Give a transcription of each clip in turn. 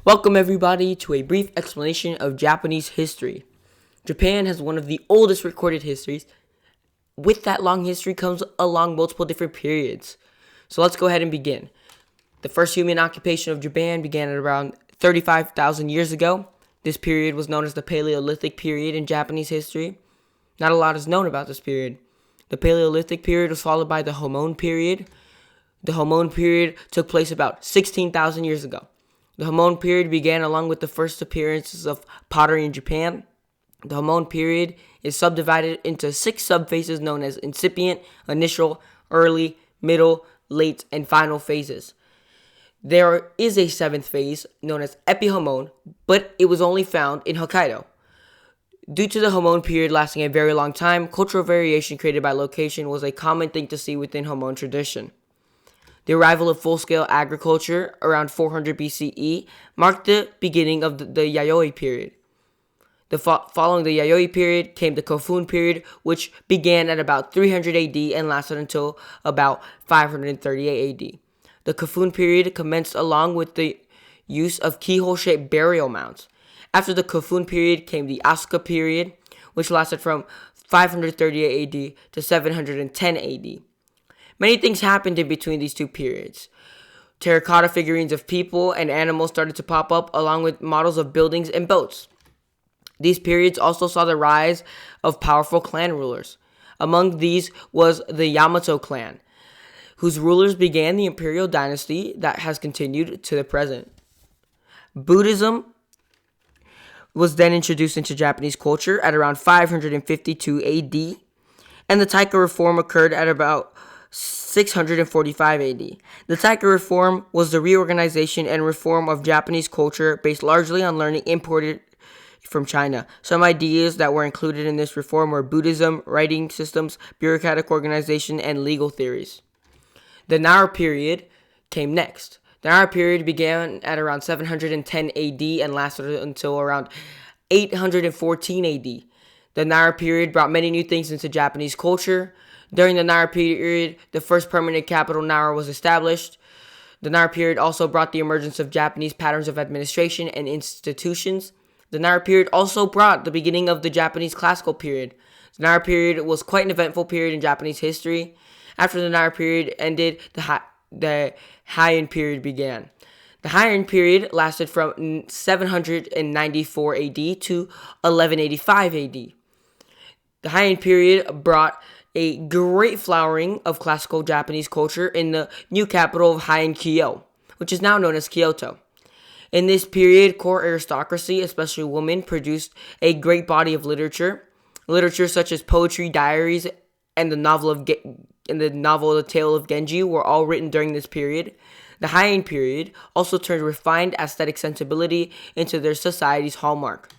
Welcome everybody to a brief explanation of Japanese history. Japan has one of the oldest recorded histories. With that long history comes along multiple different periods. So let's go ahead and begin. The first human occupation of Japan began at around 35,000 years ago. This period was known as the Paleolithic period in Japanese history. Not a lot is known about this period. The Paleolithic period was followed by the Homon period. The Homon period took place about 16,000 years ago. The Homon period began along with the first appearances of pottery in Japan. The Homon period is subdivided into 6 subphases known as incipient, initial, early, middle, late, and final phases. There is a 7th phase known as Epihomon, but it was only found in Hokkaido. Due to the Homon period lasting a very long time, cultural variation created by location was a common thing to see within Homon tradition. The arrival of full-scale agriculture around 400 BCE marked the beginning of the Yayoi period. Following the Yayoi period came the Kofun period, which began at about 300 AD and lasted until about 538 AD. The Kofun period commenced along with the use of keyhole-shaped burial mounds. After the Kofun period came the Asuka period, which lasted from 538 AD to 710 AD. Many things happened in between these two periods. Terracotta figurines of people and animals started to pop up along with models of buildings and boats. These periods also saw the rise of powerful clan rulers. Among these was the Yamato clan, whose rulers began the imperial dynasty that has continued to the present. Buddhism was then introduced into Japanese culture at around 552 AD, and the Taika reform occurred at about 645 AD. The Taika reform was the reorganization and reform of Japanese culture based largely on learning imported from China. Some ideas that were included in this reform were Buddhism, writing systems, bureaucratic organization, and legal theories. The Nara period came next. The Nara period began at around 710 AD and lasted until around 814 AD. The Nara period brought many new things into Japanese culture. During the Nara period, the first permanent capital, Nara, was established. The Nara period also brought the emergence of Japanese patterns of administration and institutions. The Nara period also brought the beginning of the Japanese classical period. The Nara period was quite an eventful period in Japanese history. After the Nara period ended, the Heian period began. The Heian period lasted from 794 AD to 1185 AD. The Heian period brought a great flowering of classical Japanese culture in the new capital of Heian Kyo, which is now known as Kyoto. In this period, core aristocracy, especially women, produced a great body of literature. Literature such as poetry, diaries, and the novel The Tale of Genji were all written during this period. The Heian period also turned refined aesthetic sensibility into their society's hallmark.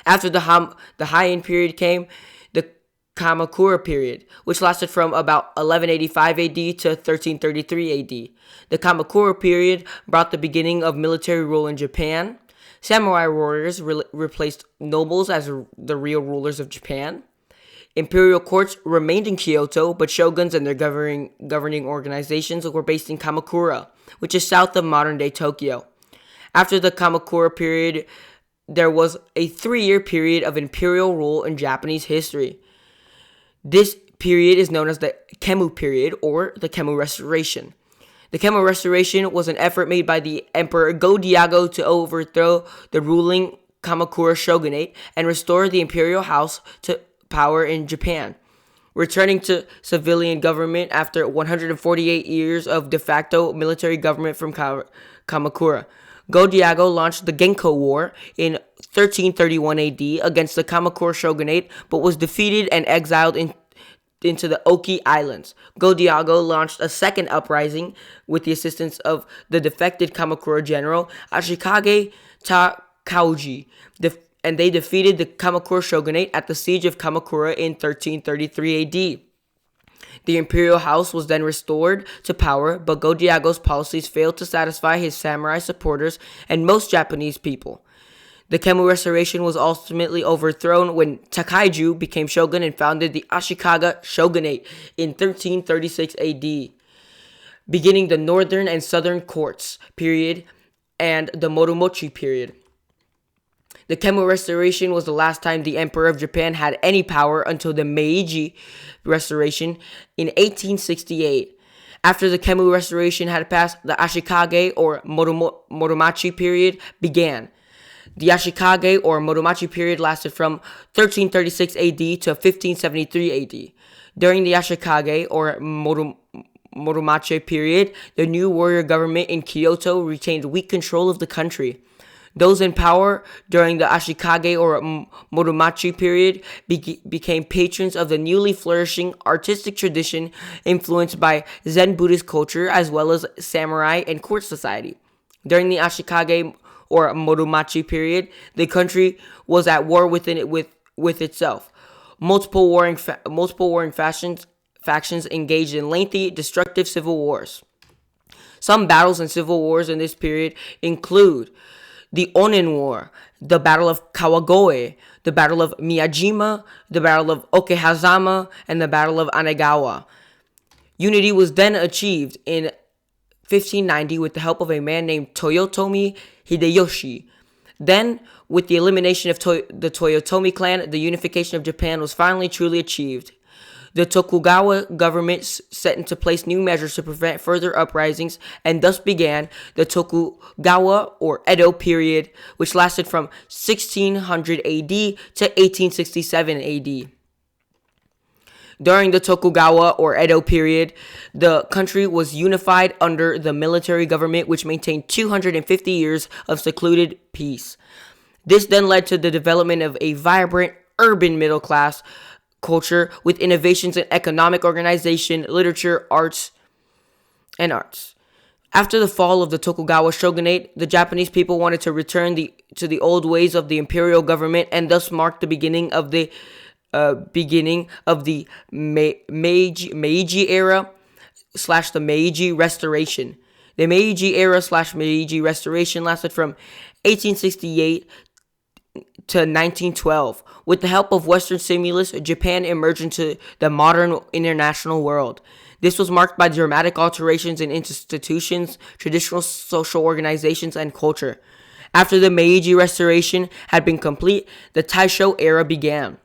After the Heian period came the Kamakura period, which lasted from about 1185 AD to 1333 AD. The Kamakura period brought the beginning of military rule in Japan. Samurai warriors replaced nobles as the real rulers of Japan. Imperial courts remained in Kyoto, but shoguns and their governing organizations were based in Kamakura, which is south of modern-day Tokyo. After the Kamakura period, there was a 3-year period of imperial rule in Japanese history. This period is known as the Kemu period or the Kemu Restoration. The Kemu Restoration was an effort made by the Emperor Go-Daigo to overthrow the ruling Kamakura shogunate and restore the imperial house to power in Japan, returning to civilian government after 148 years of de facto military government from Kamakura. Go-Daigo launched the Genko War in 1331 AD against the Kamakura shogunate, but was defeated and exiled into the Oki Islands. Go-Daigo launched a second uprising with the assistance of the defected Kamakura general Ashikage Takauji, and they defeated the Kamakura shogunate at the siege of Kamakura in 1333 AD. The imperial house was then restored to power, but Go-Daigo's policies failed to satisfy his samurai supporters and most Japanese people. The Kemu Restoration was ultimately overthrown when Takaiju became shogun and founded the Ashikaga shogunate in 1336 AD. Beginning the Northern and Southern Courts period, and the Motomochi period. The Kemmu Restoration was the last time the Emperor of Japan had any power until the Meiji Restoration in 1868. After the Kemmu Restoration had passed, the Ashikage or Motomachi period began. The Ashikage or Motomachi period lasted from 1336 AD to 1573 AD. During the Ashikage or Motomachi period, the new warrior government in Kyoto retained weak control of the country. Those in power during the Ashikage or Motomachi period became patrons of the newly flourishing artistic tradition influenced by Zen Buddhist culture as well as samurai and court society. During the Ashikage or Motomachi period, the country was at war with itself. Multiple warring factions engaged in lengthy, destructive civil wars. Some battles and civil wars in this period include the Onin War, the Battle of Kawagoe, the Battle of Miyajima, the Battle of Okehazama, and the Battle of Anegawa. Unity was then achieved in 1590 with the help of a man named Toyotomi Hideyoshi. Then, with the elimination of the Toyotomi clan, the unification of Japan was finally truly achieved. The Tokugawa government set into place new measures to prevent further uprisings, and thus began the Tokugawa or Edo period, which lasted from 1600 AD to 1867 AD. During the Tokugawa or Edo period, the country was unified under the military government, which maintained 250 years of secluded peace. This then led to the development of a vibrant urban middle class culture with innovations in economic organization, literature, arts. After the fall of the Tokugawa shogunate, the Japanese people wanted to return to the old ways of the imperial government, and thus marked the beginning of the Meiji era / the Meiji Restoration. The Meiji era / Meiji Restoration lasted from 1868 to 1912. With the help of Western stimulus, Japan emerged into the modern international world. This was marked by dramatic alterations in institutions, traditional social organizations, and culture. After the Meiji Restoration had been complete, the Taisho era began.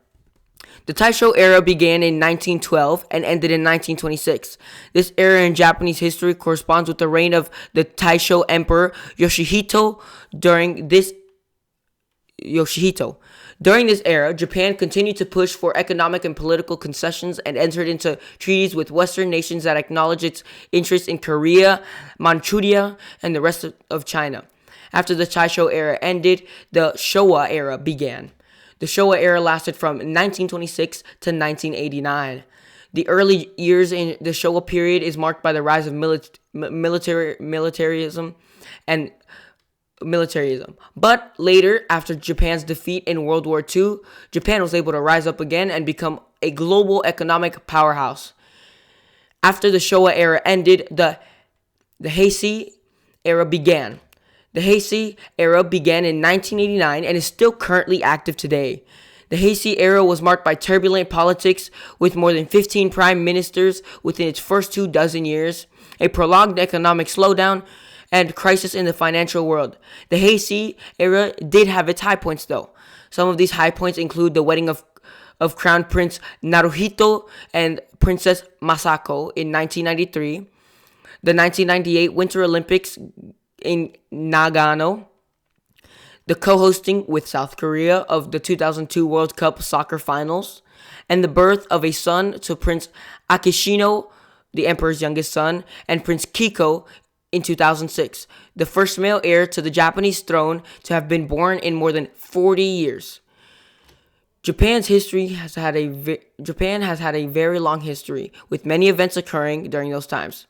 The Taisho era began in 1912 and ended in 1926. This era in Japanese history corresponds with the reign of the Taisho Emperor Yoshihito. During this era, Japan continued to push for economic and political concessions and entered into treaties with Western nations that acknowledged its interests in Korea, Manchuria, and the rest of China. After the Taisho era ended, the Showa era began. The Showa era lasted from 1926 to 1989. The early years in the Showa period is marked by the rise of militarism. But later, after Japan's defeat in World War II, Japan was able to rise up again and become a global economic powerhouse. After the Showa era ended, the Heisei era began. The Heisei era began in 1989 and is still currently active today. The Heisei era was marked by turbulent politics with more than 15 prime ministers within its first 24 years, a prolonged economic slowdown, and crisis in the financial world. The Heisei era did have its high points though. Some of these high points include the wedding of Crown Prince Naruhito and Princess Masako in 1993, the 1998 Winter Olympics in Nagano, the co-hosting with South Korea of the 2002 World Cup soccer finals, and the birth of a son to Prince Akishino, the emperor's youngest son, and Prince Kiko in 2006, the first male heir to the Japanese throne to have been born in more than 40 years. Japan has had a very long history, with many events occurring during those times.